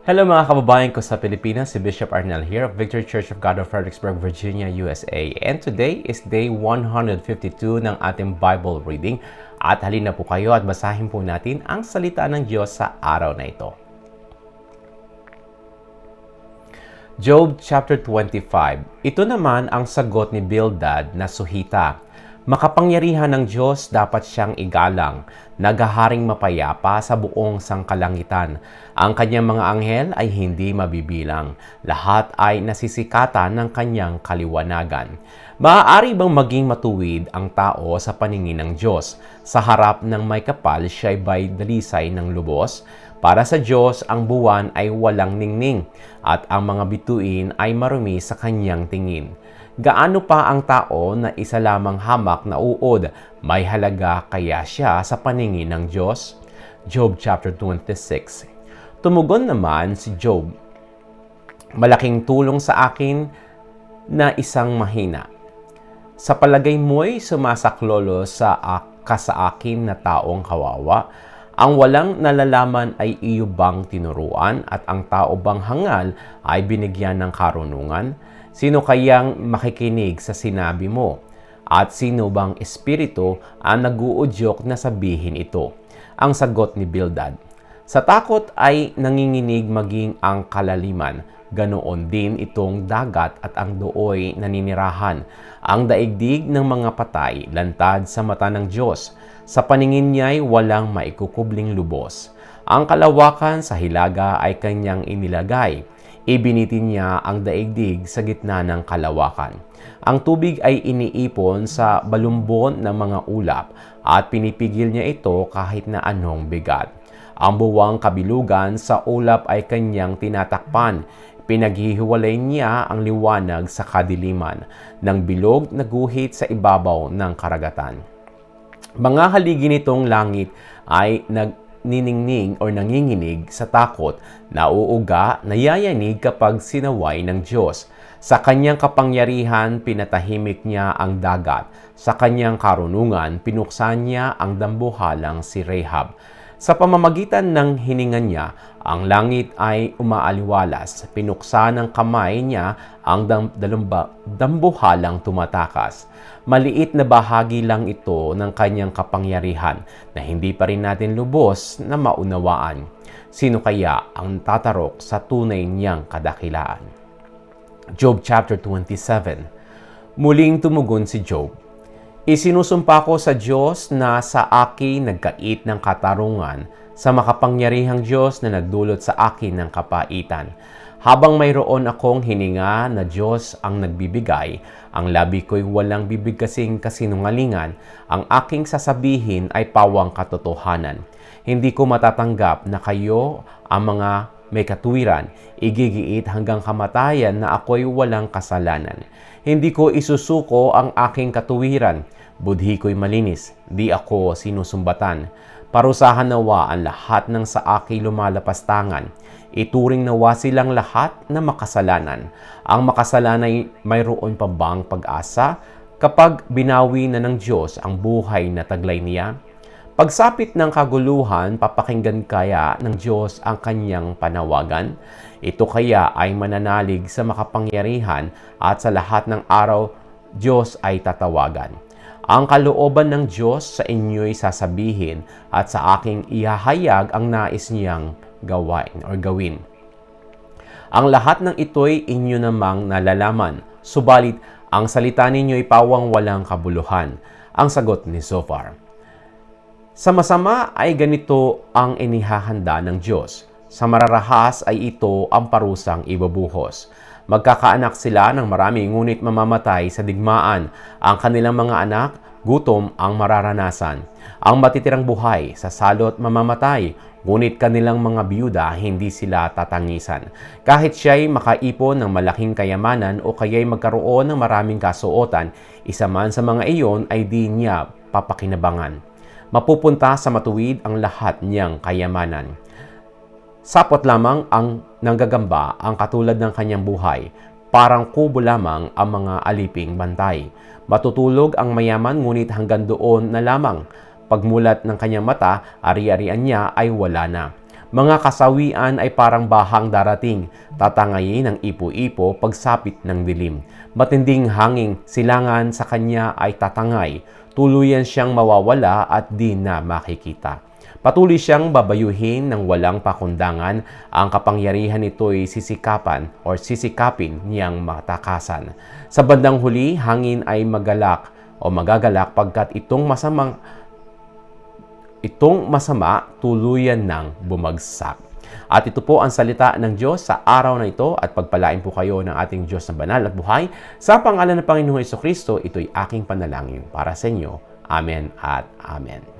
Hello mga kababayan ko sa Pilipinas, si Bishop Arnel here of Victory Church of God of Fredericksburg, Virginia, USA. And today is day 152 ng ating Bible reading. At halina po kayo at basahin po natin ang salita ng Diyos sa araw na ito. Job chapter 25. Ito naman ang sagot ni Bildad na Suhita. Makapangyarihan ng Diyos dapat siyang igalang, naghaharing mapayapa sa buong sangkalangitan. Ang kanyang mga anghel ay hindi mabibilang. Lahat ay nasisikatan ng kanyang kaliwanagan. Maaari bang maging matuwid ang tao sa paningin ng Diyos? Sa harap ng may kapal, siya'y may dalisay ng lubos? Para sa Diyos, ang buwan ay walang ningning, at ang mga bituin ay marumi sa kanyang tingin. Gaano pa ang tao na isa lamang hamak na uod, may halaga kaya siya sa paningin ng Diyos? Job chapter 26. Tumugon naman si Job, malaking tulong sa akin na isang mahina. Sa palagay mo'y sumasaklolo sa akin na taong kawawa. Ang walang nalalaman ay iyo bang tinuruan at ang tao bang hangal ay binigyan ng karunungan? Sino kayang makikinig sa sinabi mo? At sino bang espiritu ang nag-uudyok na sabihin ito? Ang sagot ni Bildad, sa takot ay nanginginig maging ang kalaliman. Ganoon din itong dagat at ang dooy naninirahan. Ang daigdig ng mga patay, lantad sa mata ng Diyos. Sa paningin niya'y walang maikukubling lubos. Ang kalawakan sa hilaga ay kanyang inilagay. Ibinitin niya ang daigdig sa gitna ng kalawakan. Ang tubig ay iniipon sa balumbon ng mga ulap at pinipigil niya ito kahit na anong bigat. Ang buwang kabilugan sa ulap ay kanyang tinatakpan. Pinaghihiwalay niya ang liwanag sa kadiliman ng bilog na guhit sa ibabaw ng karagatan. Mga haligi nitong langit ay niningning o nanginginig sa takot, nauuga, nayayanig kapag sinaway ng Diyos. Sa kanyang kapangyarihan, pinatahimik niya ang dagat. Sa kanyang karunungan, pinuksan niya ang dambuhalang si Rahab. Sa pamamagitan ng hininga niya, ang langit ay umaaliwalas. Pinuksan ng kamay niya ang dambuhalang tumatakas. Maliit na bahagi lang ito ng kanyang kapangyarihan na hindi pa rin natin lubos na maunawaan. Sino kaya ang tatarok sa tunay niyang kadakilaan? Job chapter 27. Muling tumugon si Job. Isinusumpa ko sa Diyos na sa akin nagkait ng katarungan, sa makapangyarihang Diyos na nagdulot sa akin ng kapaitan. Habang mayroon akong hininga na Diyos ang nagbibigay, ang labi ko'y walang bibig kasing kasinungalingan, ang aking sasabihin ay pawang katotohanan. Hindi ko matatanggap na kayo ang mga may katuwiran, igigiit hanggang kamatayan na ako'y walang kasalanan. Hindi ko isusuko ang aking katuwiran, budhi ko'y malinis, di ako sinusumbatan. Parusahan nawa ang lahat ng sa akin lumalapastangan. Ituring nawa silang lahat na makasalanan. Ang makasalanay mayroon pa bang pag-asa kapag binawi na ng Diyos ang buhay na taglay niya? Pagsapit ng kaguluhan, papakinggan kaya ng Diyos ang kanyang panawagan? Ito kaya ay mananalig sa makapangyarihan at sa lahat ng araw, Diyos ay tatawagan. Ang kalooban ng Diyos sa inyo'y sasabihin at sa aking ihahayag ang nais niyang gawin. Ang lahat ng ito'y inyo namang nalalaman, subalit ang salita ninyo'y pawang walang kabuluhan. Ang sagot ni Zophar. Sa masama ay ganito ang inihahanda ng Diyos. Sa mararahas ay ito ang parusang ibubuhos. Magkakaanak sila ng marami ngunit mamamatay sa digmaan. Ang kanilang mga anak, gutom ang mararanasan. Ang matitirang buhay, sa salot mamamatay. Ngunit kanilang mga biyuda, hindi sila tatangisan. Kahit siya'y makaipon ng malaking kayamanan o kaya'y magkaroon ng maraming kasuotan, isa man sa mga iyon ay di niya papakinabangan. Mapupunta sa matuwid ang lahat niyang kayamanan. Sapot lamang ang nanggagamba ang katulad ng kanyang buhay. Parang kubo lamang ang mga aliping bantay. Matutulog ang mayaman ngunit hanggang doon na lamang. Pagmulat ng kanyang mata, ari-arian niya ay wala na. Mga kasawian ay parang bahang darating, tatangayin ng ipo-ipo pagsapit ng dilim. Matinding hanging silangan sa kanya ay tatangay, tuluyan siyang mawawala at di na makikita. Patuloy siyang babayuhin ng walang pakundangan, ang kapangyarihan nito'y sisikapin niyang matakasan. Sa bandang huli, hangin ay magagalak pagkat itong masama tuluyan ng bumagsak. At ito po ang salita ng Diyos sa araw na ito at pagpalain po kayo ng ating Diyos na banal at buhay. Sa pangalan ng Panginoong Hesus Kristo, ito'y aking panalangin para sa inyo. Amen at Amen.